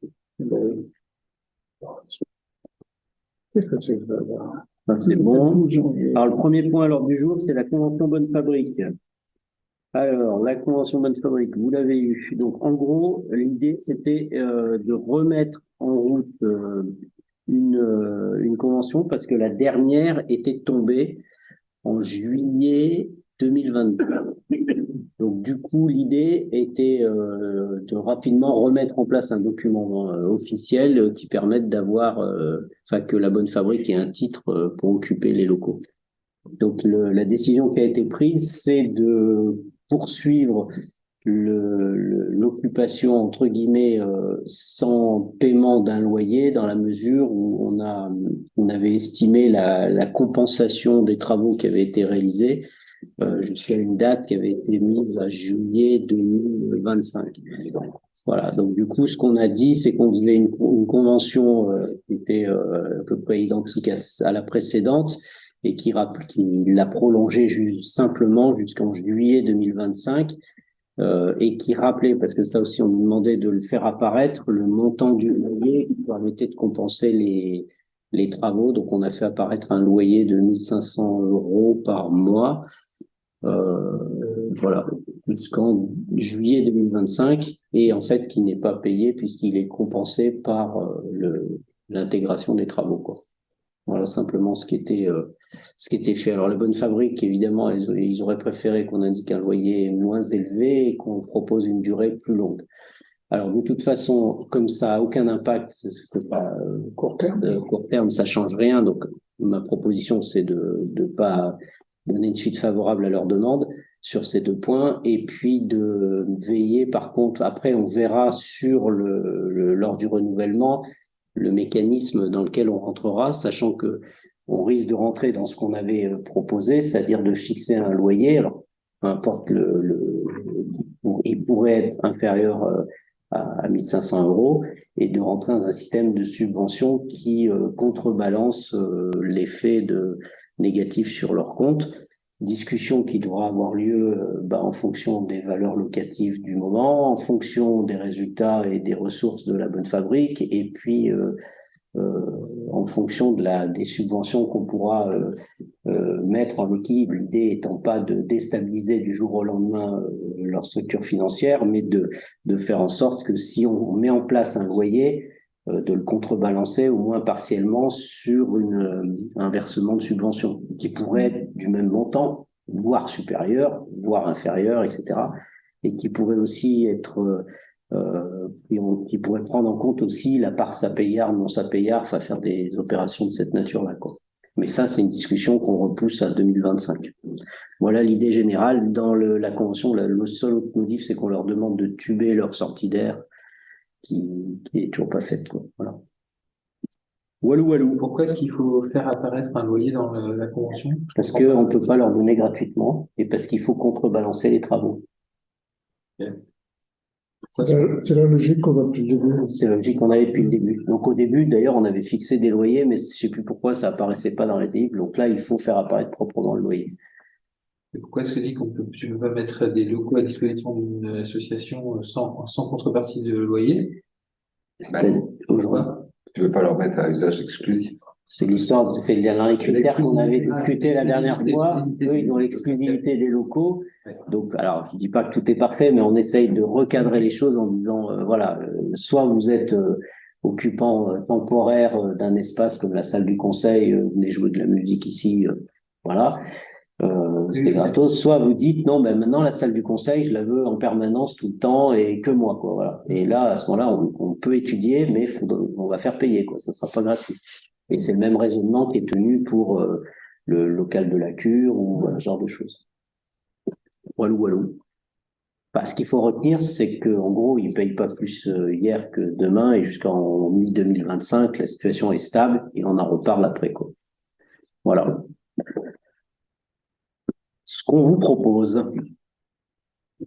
Qu'est-ce que c'est que ça? C'est bon. Alors, le premier point à l'ordre du jour, c'est la convention Bonne Fabrique. Alors, la convention Bonne Fabrique, vous l'avez eu. Donc, en gros, l'idée, c'était de remettre en route une convention parce que la dernière était tombée en juillet 2022. Donc, du coup, l'idée était de rapidement remettre en place un document officiel qui permette d'avoir, que la Bonne Fabrique ait un titre pour occuper les locaux. Donc, la décision qui a été prise, c'est de poursuivre l'occupation, entre guillemets, sans paiement d'un loyer, dans la mesure où on avait estimé la compensation des travaux qui avaient été réalisés jusqu'à une date qui avait été mise à juillet 2025. Voilà, donc du coup, ce qu'on a dit, c'est qu'on faisait une convention qui était à peu près identique à la précédente et qui l'a prolongée simplement jusqu'en juillet 2025 et qui rappelait, parce que ça aussi on nous demandait de le faire apparaître, le montant du loyer qui permettait de compenser les travaux. Donc on a fait apparaître un loyer de 1 500 € par mois. Voilà, jusqu'en juillet 2025 et en fait qui n'est pas payé puisqu'il est compensé par l'intégration des travaux, quoi. Voilà simplement ce qui était fait. Alors la Bonne Fabrique, évidemment, ils auraient préféré qu'on indique un loyer moins élevé et qu'on propose une durée plus longue. Alors de toute façon, comme ça a aucun impact, court terme, ça change rien. Donc ma proposition, c'est de pas donner une suite favorable à leur demande. sur ces deux points, et puis de veiller, par contre, après on verra sur lors du renouvellement, le mécanisme dans lequel on rentrera, sachant que on risque de rentrer dans ce qu'on avait proposé, c'est-à-dire de fixer un loyer, alors peu importe il pourrait être inférieur à 1500 euros, et de rentrer dans un système de subvention qui contrebalance l'effet négatif sur leur compte. Discussion qui devra avoir lieu en fonction des valeurs locatives du moment, en fonction des résultats et des ressources de la bonne fabrique, et puis en fonction des subventions qu'on pourra mettre en équilibre. L'idée étant pas de déstabiliser du jour au lendemain leur structure financière, mais de faire en sorte que si on met en place un loyer, de le contrebalancer au moins partiellement sur un versement de subvention qui pourrait être du même montant, voire supérieur, voire inférieur, etc. Et qui pourrait aussi être qui pourrait prendre en compte aussi la part sapéillard, non sapéillard, enfin faire des opérations de cette nature-là, quoi. Mais ça, c'est une discussion qu'on repousse à 2025. Voilà l'idée générale. Dans la convention, le seul autre motif, c'est qu'on leur demande de tuber leur sortie d'air, qui est toujours pas faite, quoi. Voilà. Walou. Pourquoi est-ce qu'il faut faire apparaître un loyer dans la convention? Parce qu'on ne peut pas leur donner gratuitement et parce qu'il faut contrebalancer les travaux. C'est la logique qu'on a depuis le début. C'est la logique qu'on avait depuis le début. Donc au début, d'ailleurs, on avait fixé des loyers, mais je ne sais plus pourquoi ça apparaissait pas dans les livres. Donc là, il faut faire apparaître proprement le loyer. Et pourquoi est-ce que tu ne peux pas mettre des locaux à disposition d'une association sans contrepartie de loyer? Aujourd'hui, Tu veux pas leur mettre à usage exclusif. c'est l'histoire, c'est le dernier critère qu'on avait discuté la dernière fois. Eux, ils ont l'exclusivité des locaux. Donc, alors, je dis pas que tout est parfait, mais on essaye de recadrer les choses en disant, voilà, soit vous êtes occupant temporaire d'un espace comme la salle du conseil, vous venez jouer de la musique ici, voilà, c'est gratos. Soit vous dites, non, ben maintenant la salle du conseil, je la veux en permanence tout le temps et que moi, quoi, voilà. Et là, à ce moment-là, on peut étudier, mais on va faire payer, quoi. Ça sera pas gratuit. Et c'est le même raisonnement qui est tenu pour le local de la cure ou ce genre de choses. Walou. Ce qu'il faut retenir, c'est qu'en gros, ils ne payent pas plus hier que demain et jusqu'en mi-2025, la situation est stable et on en reparle après, quoi. Voilà. Ce qu'on vous propose.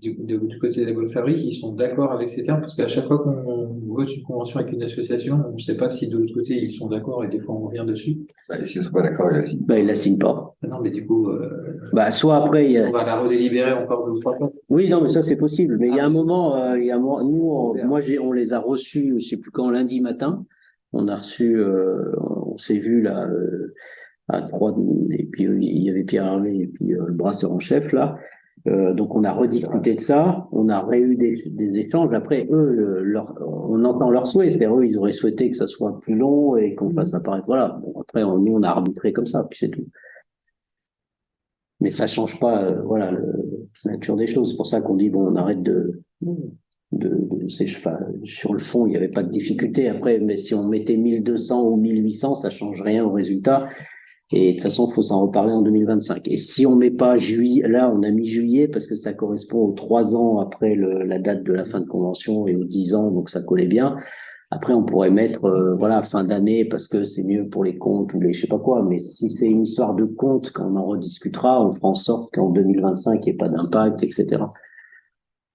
Du côté de la bonne fabrique, ils sont d'accord avec ces termes, parce qu'à chaque fois qu'on vote une convention avec une association, on ne sait pas si de l'autre côté ils sont d'accord et des fois on revient dessus. Et s'ils ne sont pas d'accord, ils la signent. Ils la signent pas. Non, mais du coup, soit après, on va la redélibérer encore 2 ou 3 fois. Oui, non, mais ça c'est possible. Mais il y a un moment, on les a reçus, je ne sais plus quand, lundi matin. On a reçu, on s'est vu là à 3, et puis il y avait Pierre Hervé et puis le brasseur en chef là. Donc on a rediscuté de ça, on a eu des échanges. Après eux, on entend leurs souhaits, c'est-à-dire eux ils auraient souhaité que ça soit plus long et qu'on fasse apparaître. Voilà. Bon, après nous on a arbitré comme ça, puis c'est tout. Mais ça change pas, voilà, la nature des choses. C'est pour ça qu'on dit bon, on arrête sur le fond, il n'y avait pas de difficulté. Après, mais si on mettait 1200 ou 1800, ça change rien au résultat. Et de toute façon, il faut s'en reparler en 2025. Et si on met pas juillet, là, on a mis juillet parce que ça correspond aux 3 ans après la date de la fin de convention et aux 10 ans, donc ça collait bien. Après, on pourrait mettre, fin d'année parce que c'est mieux pour les comptes ou je sais pas quoi. Mais si c'est une histoire de compte, quand on en rediscutera, on fera en sorte qu'en 2025, il n'y ait pas d'impact, etc.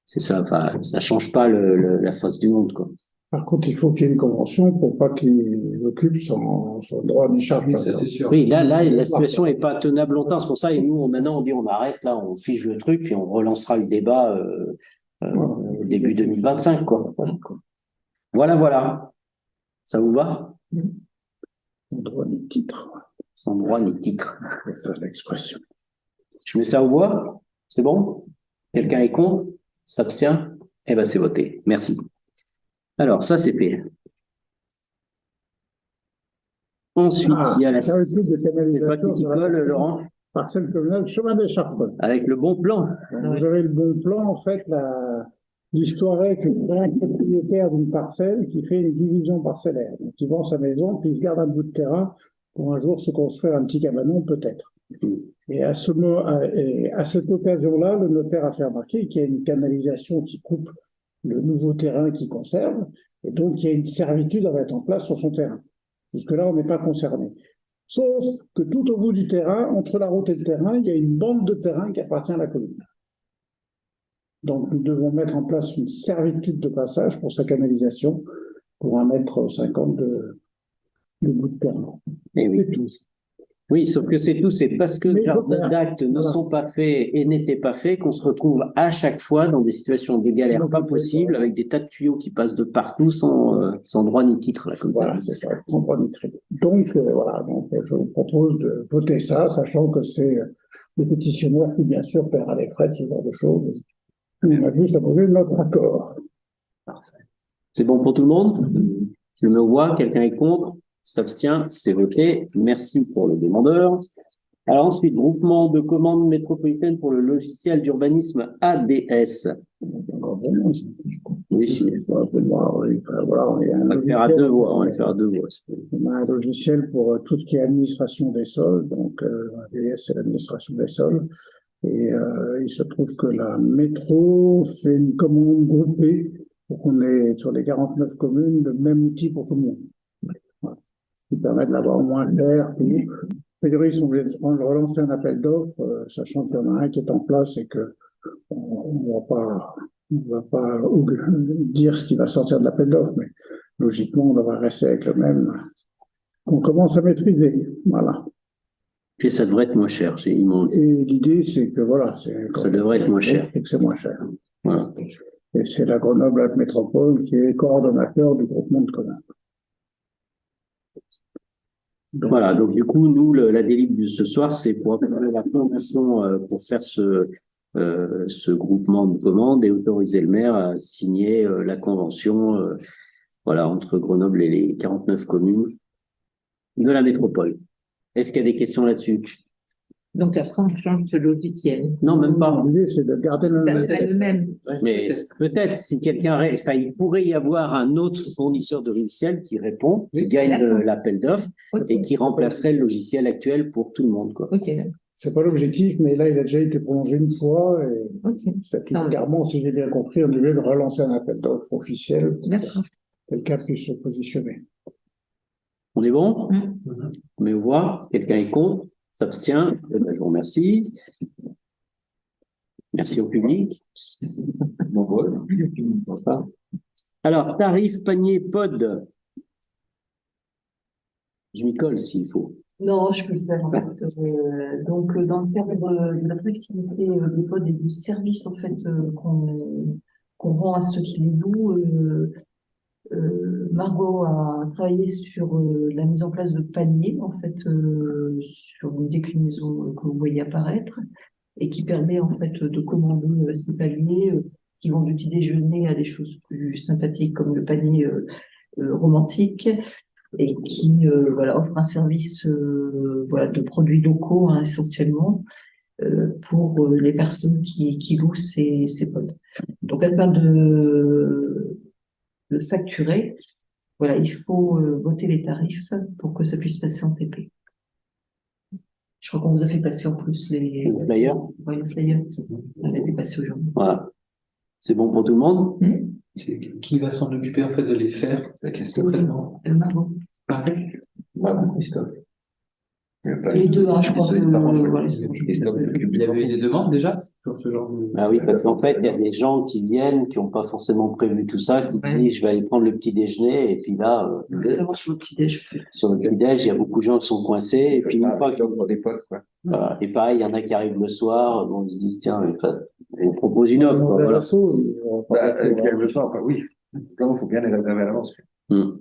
C'est ça, ça change pas la face du monde, quoi. Par contre, il faut qu'il y ait une convention pour pas qu'ils occupent son droit ni charge. Ça, c'est sûr. Oui, là, la situation n'est pas tenable longtemps. C'est pour ça, et nous, maintenant, on dit on arrête, là, on fiche le truc, puis on relancera le débat au début 2025, quoi. Voilà. Ça vous va? Sans droit ni titre. Sans droit ni titre. C'est l'expression. Je mets ça aux voix. C'est bon? Quelqu'un est contre? S'abstient? Eh ben, c'est voté. Merci. Alors, ça, c'est fait. Ensuite, il y a la Laurent. Parcelle communale, chemin des Charpennes. Avec le bon plan. Vous avez le bon plan, en fait, l'histoire est que un propriétaire d'une parcelle qui fait une division parcellaire. Donc, il vend sa maison, puis il se garde un bout de terrain pour un jour se construire un petit cabanon, peut-être. Et à cette occasion-là, le notaire a fait remarquer qu'il y a une canalisation qui coupe le nouveau terrain qu'il conserve, et donc il y a une servitude à mettre en place sur son terrain. Jusque-là, on n'est pas concerné. Sauf que tout au bout du terrain, entre la route et le terrain, il y a une bande de terrain qui appartient à la commune. Donc nous devons mettre en place une servitude de passage pour sa canalisation pour 1,50 m de bout de terrain. Et oui. C'est tout. Oui, sauf que c'est tout, c'est parce que Mais jardins d'actes ne sont pas faits et n'étaient pas faits qu'on se retrouve à chaque fois dans des situations de galère pas possibles, avec des tas de tuyaux qui passent de partout sans droit ni titre. Là, comme voilà, c'est ça, sans droit ni titre. Donc, voilà, donc, je vous propose de voter ça, sachant que c'est le pétitionnaire qui, bien sûr, paiera les frais de ce genre de choses. On a juste à poser notre accord. C'est bon pour tout le monde? Je me vois, quelqu'un est contre? S'abstient, c'est voté. Merci pour le demandeur. Alors ensuite, groupement de commandes métropolitaines pour le logiciel d'urbanisme ADS. Oui, si. Voilà, On va le faire à deux voix. On va le faire à deux voix. On a un logiciel pour tout ce qui est administration des sols. Donc, ADS, c'est l'administration des sols. Et il se trouve que la métro fait une commande groupée pour qu'on ait sur les 49 communes le même outil pour tout le monde. Voilà. Qui permet d'avoir moins cher. A priori, ils sont obligés de relancer un appel d'offres, sachant qu'il y en a un qui est en place et que on va pas dire ce qui va sortir de l'appel d'offres, mais logiquement, on devrait rester avec le même qu'on commence à maîtriser. Voilà. Et ça devrait être moins cher. Et l'idée, c'est que voilà, ça devrait être moins cher. Et que c'est moins cher. Voilà. Et c'est la Grenoble Métropole qui est coordonnateur du groupement de communes. Voilà, donc du coup, nous, la délib de ce soir, c'est pour appeler la convention pour faire ce groupement de commandes et autoriser le maire à signer la convention voilà, entre Grenoble et les 49 communes de la métropole. Est-ce qu'il y a des questions là-dessus? Donc après, on change de logiciel. Non, même pas. L'idée, c'est de garder le même. Mais peut-être, si quelqu'un, il pourrait y avoir un autre fournisseur de logiciel qui répond, qui gagne l'appel d'offres et qui remplacerait le logiciel actuel pour tout le monde, quoi. C'est pas l'objectif, mais là, il a déjà été prolongé une fois et statutairement, si j'ai bien compris, on devait relancer un appel d'offres officiel pour que quelqu'un puisse se positionner. On est bon? On met au voix. Quelqu'un est contre? S'abstient? Eh ben, je vous remercie. Merci au public. Alors, tarif panier pod. Je m'y colle s'il faut. Non, je peux le faire en fait. Donc, dans le cadre de notre activité des pods et du service en fait qu'on rend à ceux qui les louent, Margot a travaillé sur la mise en place de paniers en fait sur une déclinaison que vous voyez apparaître et qui permet en fait de commander ces paniers qui vont du petit déjeuner à des choses plus sympathiques comme le panier romantique. Et qui voilà, offre un service voilà, de produits locaux hein, essentiellement pour les personnes qui louent ces pods. Donc, afin de facturer, voilà, il faut voter les tarifs pour que ça puisse passer en TP. Je crois qu'on vous a fait passer en plus les flyers. Ouais, les flyers, on a fait passer aujourd'hui. Voilà. C'est bon pour tout le monde? Qui va s'en occuper en fait de les faire? Margot. Christophe. Les deux, hein, je crois que il y avait eu des demandes déjà sur ce genre de... Ah oui, parce qu'en fait, il y a des gens qui viennent, qui n'ont pas forcément prévu tout ça, qui disent je vais aller prendre le petit déjeuner, et puis là, sur le petit déj, sur le petit déj, il y a beaucoup de gens qui sont coincés, et puis une fois pour des potes, quoi. Voilà. Et pareil, il y en a qui arrivent le soir, bon, ils se disent tiens, on propose une offre, quoi, voilà. Le soir, oui. Là, il faut bien les réserver à l'avance. Bon,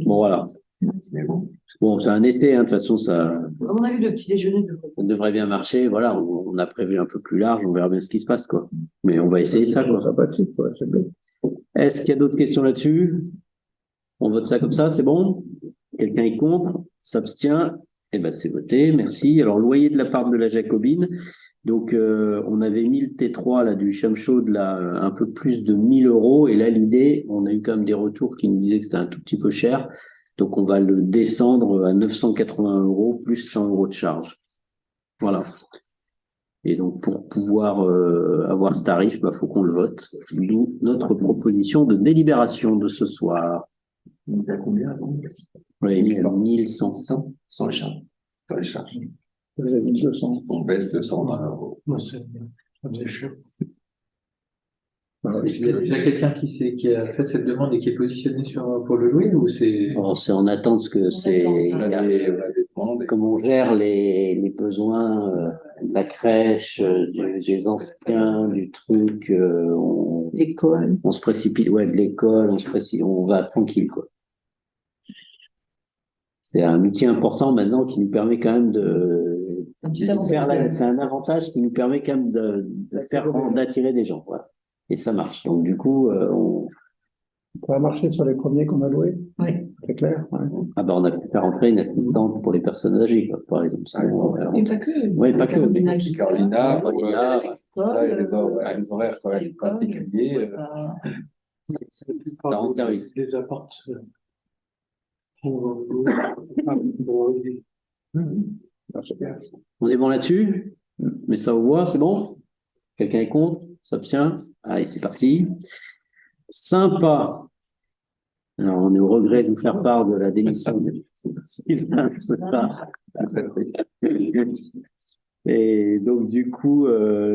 voilà. Bon, c'est un essai, hein, de toute façon, ça. On a eu le petit déjeuner. Ça devrait bien marcher, voilà, on a prévu un peu plus large, on verra bien ce qui se passe, quoi. Mais on va essayer ça, quoi. Sympathique, quoi, c'est bien. Est-ce qu'il y a d'autres questions là-dessus? On vote ça comme ça, c'est bon? Quelqu'un est contre? S'abstient? Eh ben, c'est voté, merci. Alors, loyer de la part de la Jacobine. Donc, on avait mis le T3, là, du Chamchaud, là, un peu plus de 1 000 €. Et là, l'idée, on a eu quand même des retours qui nous disaient que c'était un tout petit peu cher. Donc, on va le descendre à 980 € plus 100 € de charge. Voilà. Et donc, pour pouvoir avoir ce tarif, faut qu'on le vote. D'où notre proposition de délibération de ce soir. Il y a combien avant? Oui, 1100. Sans les charges. Sans les charges. Vous avez 200. On baisse de 100 €. Moi, ça faisait cher. Il y a déjà quelqu'un qui a fait cette demande et qui est positionné pour le louer ou c'est. Bon, c'est en attente parce que c'est On a des demandes. comme on gère les besoins de la crèche, des anciens, du truc, L'école. on se précipite, ouais, de l'école, on va tranquille, quoi. C'est un outil important maintenant qui nous permet quand même c'est un avantage qui nous permet quand même d'attirer des gens, voilà. Et ça marche. Donc, du coup, Ça a marché sur les premiers qu'on a loués, Oui. c'est clair. Ouais. on a pu faire entrer une assistante pour les personnes âgées, quoi, par exemple. Et pas que. Oui, pas que, mais Carolina, Carolina, ça, il y a des horaires quand même particuliers. ça rend service. Des apports. On est bon là-dessus? Mais ça au voit, c'est bon? Quelqu'un est contre? S'abstient? Allez, c'est parti. Sympa. Alors, on est au regret de vous faire part de la démission de Sylvain, je sais pas. Et donc, du coup,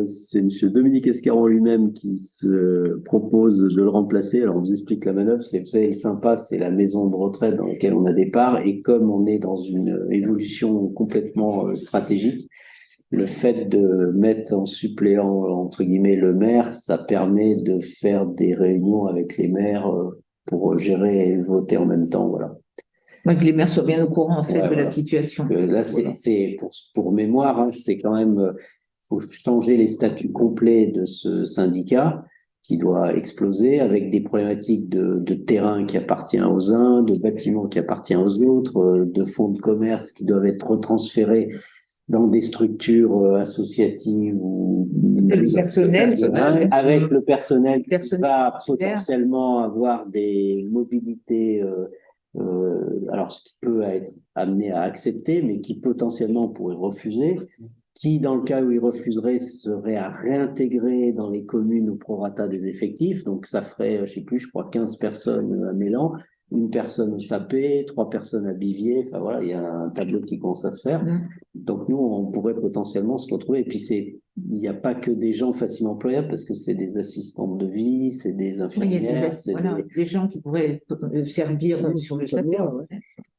c'est monsieur Dominique Escaron lui-même qui se propose de le remplacer. Alors, on vous explique la manœuvre. Vous savez, le Sympa, c'est la maison de retraite dans laquelle on a des parts. Et comme on est dans une évolution complètement stratégique, le fait de mettre en suppléant, entre guillemets, le maire, ça permet de faire des réunions avec les maires pour gérer et voter en même temps, voilà. Ouais, que les maires soient bien au courant, en fait, Ouais, de la voilà. situation. Là, c'est pour mémoire, hein, c'est quand même, faut changer les statuts complets de ce syndicat qui doit exploser avec des problématiques de terrain qui appartient aux uns, de bâtiments qui appartiennent aux autres, de fonds de commerce qui doivent être retransférés dans des structures associatives ou Le personnel, avec le personnel qui Personnel va titulaire. potentiellement avoir des mobilités, alors ce qui peut être amené à accepter, mais qui potentiellement pourrait refuser, qui dans le cas où il refuserait serait à réintégrer dans les communes au prorata des effectifs, donc ça ferait, je sais plus, je crois 15 personnes à Mélan, une personne au Sapé, 3 personnes à Bivier, enfin voilà, il y a un tableau qui commence à se faire. Donc nous, on pourrait potentiellement se retrouver. Et puis il n'y a pas que des gens facilement employables parce que c'est des assistantes de vie, c'est des Oui, il y a infirmières, c'est des gens qui pourraient servir sur le tapis.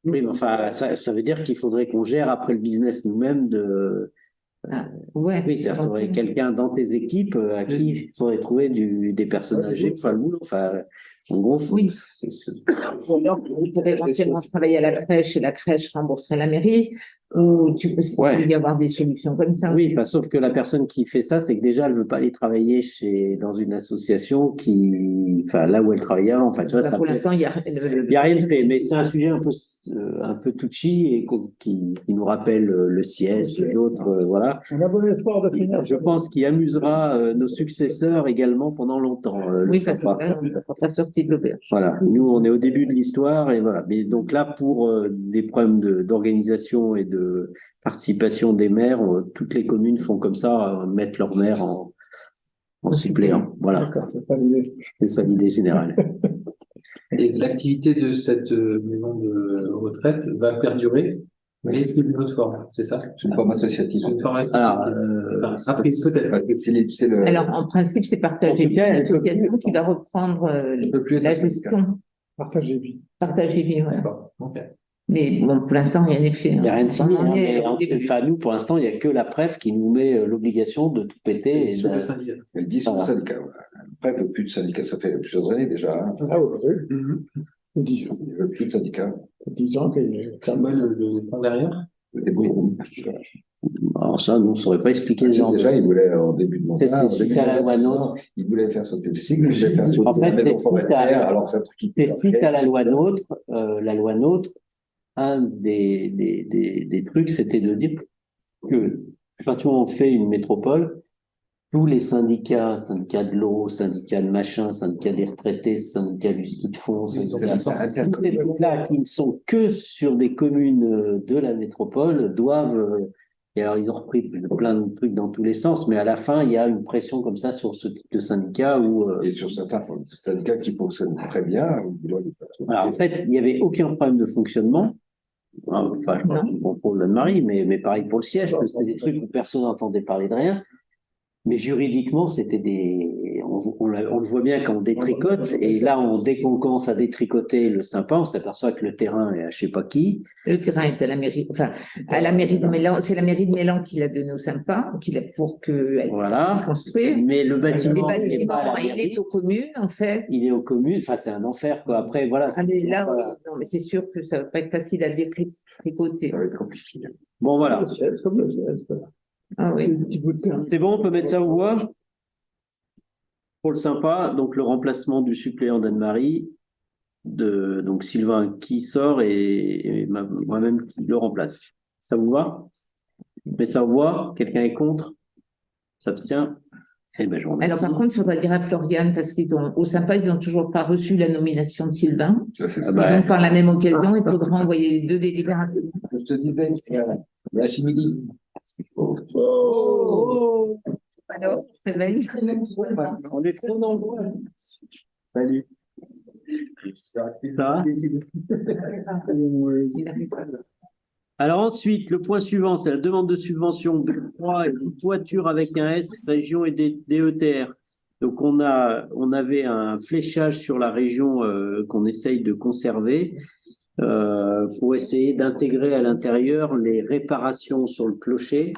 Oui, mais enfin, ça veut dire qu'il faudrait qu'on gère après le business nous-mêmes Ouais. Oui, c'est-à-dire que tu aurais quelqu'un dans tes équipes à qui il faudrait trouver des personnes âgées, enfin le boulot, enfin, en gros, Oui. Il pourrait éventuellement travailler à la crèche et la crèche rembourserait la mairie, ou il peut y avoir des solutions comme ça. Oui, enfin, sauf que la personne qui fait ça, c'est que déjà, elle veut pas aller travailler dans une association enfin, là où elle travaillait avant. Enfin, tu vois, ça pour l'instant, il y a rien de fait, mais c'est un sujet un peu touchy et qui nous rappelle le siège et d'autres, voilà. On a bon espoir de finir. Je pense qu'il amusera nos successeurs également pendant longtemps. Oui, parce que là, on n'a pas sorti de l'auberge. Voilà, nous on est au début de l'histoire et voilà. Mais donc là, pour des problèmes d'organisation et de participation des maires, toutes les communes font comme ça, mettent leur maire en suppléant. Voilà, c'est ça l'idée générale. Et l'activité de cette maison de retraite va perdurer, mais sous une autre forme, c'est ça? C'est une forme associative. Alors, après, peut-être. Alors, en principe, c'est partagé. Il y a l'association qui va reprendre la gestion. Partagez vie. Partagé vie, voilà. D'accord, ok. Mais bon, pour l'instant, rien n'est fait. Il n'y a rien de signé. On en est au début. Enfin, nous, pour l'instant, il n'y a que la PREF qui nous met l'obligation de tout péter. Et sur le syndicat. Elle dit sur le syndicat. Après, il ne veut plus de syndicat, ça fait plusieurs années déjà. Hein. Ah oui. 10 ans. Il ne veut plus de syndicat. 10 ans qu'il est. C'est quoi le fond derrière? Alors ça, nous, on ne saurait pas expliquer les gens. Déjà, il voulait, en début de mandat, c'est suite à la loi NOTRe. il voulait faire sauter le sigle, il voulait faire sauter En fait, c'est suite à la loi NOTRe. La loi NOTRe, un des trucs, c'était de dire que quand on fait une métropole, tous les syndicats de l'eau, syndicats de machin, syndicats des retraités, syndicats du ski de fond, syndicats tous ces trucs-là qui ne sont que sur des communes de la métropole doivent Et alors, ils ont repris plein de trucs dans tous les sens, mais à la fin, il y a une pression comme ça sur ce type de syndicat où, Et sur certains syndicats qui fonctionnent très bien. alors, en fait, il n'y avait aucun problème de fonctionnement. Enfin, je parle pour le Anne-Marie, mais pareil pour le sieste, c'était des trucs où personne n'entendait parler de rien. Mais juridiquement, c'était on le voit bien quand on détricote, et là, dès qu'on commence à détricoter le sympa, on s'aperçoit que le terrain est à je sais pas qui. Le terrain est à la mairie, enfin, à la mairie de Mélan, c'est la mairie de Mélan qui l'a donné au sympa, pour qu'elle puisse construire. Mais le bâtiment, il est aux communes, en fait. Il est aux communes, enfin, c'est un enfer, quoi. Après, voilà. Allez, là, non, mais c'est sûr que ça va pas être facile à détricoter. Ça va être compliqué. Bon, voilà. Ah oui. C'est bon, on peut mettre ça aux voix? Pour le sympa, donc le remplacement du suppléant d'Anne-Marie, donc Sylvain qui sort et moi-même qui le remplace. Ça vous va? Mais ça vous va? Quelqu'un est contre? S'abstient? Eh ben, je vous remercie. Alors, par contre, il faudra dire à Floriane, parce qu'au sympa, ils n'ont toujours pas reçu la nomination de Sylvain. Donc, par la même occasion, il faudra envoyer les 2 délibérations. Je te disais, la chimie. Alors, ça va être on est trop nombreux. Salut. Ça va? Alors ensuite, le point suivant, c'est la demande de subvention de froid et de toiture avec un S, région et DETR. Donc on avait un fléchage sur la région qu'on essaye de conserver pour essayer d'intégrer à l'intérieur les réparations sur le clocher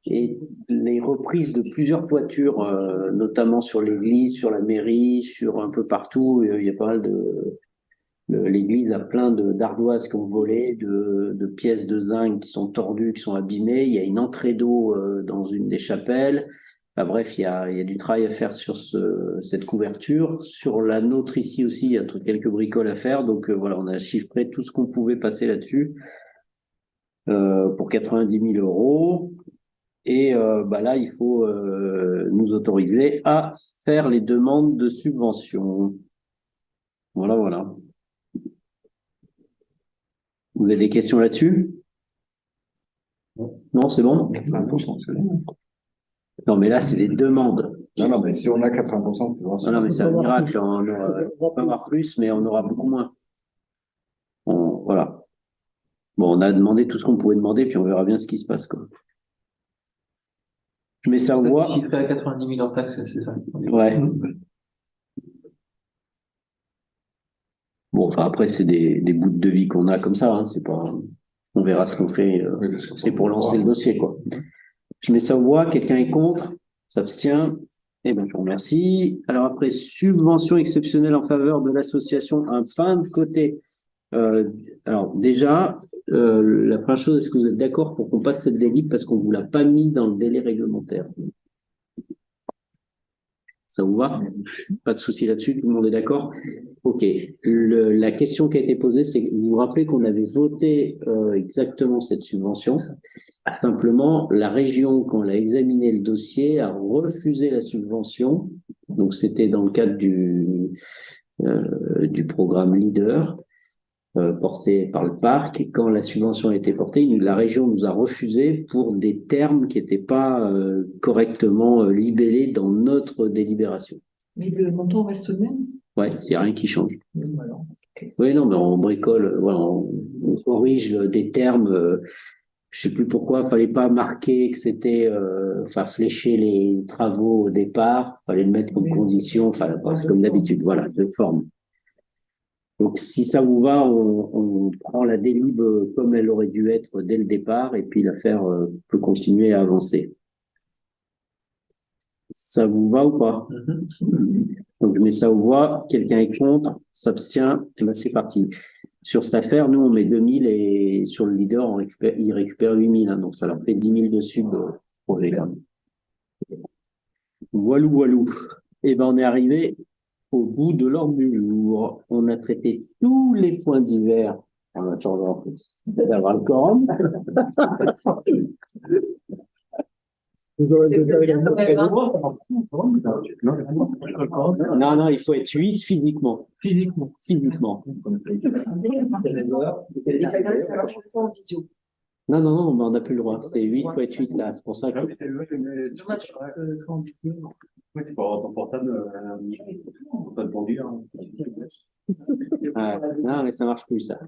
et les reprises de plusieurs toitures, notamment sur l'église, sur la mairie, sur un peu partout. Il y a pas mal l'église a plein d'ardoises qui ont volé, de pièces de zinc qui sont tordues, qui sont abîmées. Il y a une entrée d'eau dans une des chapelles. Enfin, bref, il y a du travail à faire sur cette couverture. Sur la nôtre ici aussi, il y a quelques bricoles à faire. Donc voilà, on a chiffré tout ce qu'on pouvait passer là-dessus pour 90 000 €. Et là, il faut nous autoriser à faire les demandes de subvention. Voilà, voilà. Vous avez des questions là-dessus? Non, c'est bon? 80%, c'est bon. Non, mais là, c'est des demandes. Non, mais si on a 80% de subvention. Non, mais c'est un miracle. On va avoir plus, mais on aura beaucoup moins. Voilà. Bon, on a demandé tout ce qu'on pouvait demander, puis on verra bien ce qui se passe, quoi. Je mets ça en voix. Il fait à 90 000 en taxes, c'est ça? Ouais. Bon, enfin, après, c'est des bouts de devis qu'on a comme ça, hein. C'est pas, on verra ce qu'on fait. C'est pour lancer le dossier, quoi. Je mets ça en voix. Quelqu'un est contre? S'abstient? Eh bien, je vous remercie. Alors après, subvention exceptionnelle en faveur de l'association Un Pain de Côté. Alors déjà, la première chose, est-ce que vous êtes d'accord pour qu'on passe cette délib parce qu'on ne vous l'a pas mis dans le délai réglementaire? Ça vous va? Pas de souci là-dessus, tout le monde est d'accord? Ok. La question qui a été posée, c'est, vous vous rappelez qu'on avait voté exactement cette subvention. Simplement, la région, quand elle a examiné le dossier, a refusé la subvention. Donc, c'était dans le cadre du programme Leader porté par le parc. Et quand la subvention a été portée, la région nous a refusé pour des termes qui n'étaient pas correctement libellés dans notre délibération. Mais le montant reste le même? Ouais, il n'y a rien qui change. Voilà. Okay. Oui, non, mais on bricole, voilà, on corrige des termes. Je sais plus pourquoi, fallait pas marquer que c'était, flécher les travaux au départ, fallait le mettre comme condition, c'est comme d'habitude, voilà, de forme. Donc, si ça vous va, on prend la délib comme elle aurait dû être dès le départ, et puis l'affaire peut continuer à avancer. Ça vous va ou pas? Donc, je mets ça aux voix. Quelqu'un est contre, s'abstient, et ben c'est parti. Sur cette affaire, nous, on met 2000 et sur le leader, il récupère 8000. Hein, donc, ça leur fait 10 000 dessus de projet. Voilou, voilou. Et ben, on est arrivé au bout de l'ordre du jour. On a traité tous les points divers en attendant d'avoir le quorum. Non, il faut être 8 physiquement. Physiquement. Les ça marche pas en visio. Non, non, non, on n'a plus le droit. C'est 8 fois 8 là. C'est pour ça que. C'est dommage quand Oui, tu peux avoir ton portable, pendu, hein. Ah, non, mais ça marche plus, ça.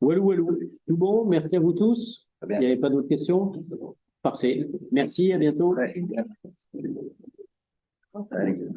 Walou, walou. Tout bon? Merci à vous tous. Il n'y avait pas d'autres questions? Parfait. Merci, à bientôt. Allez.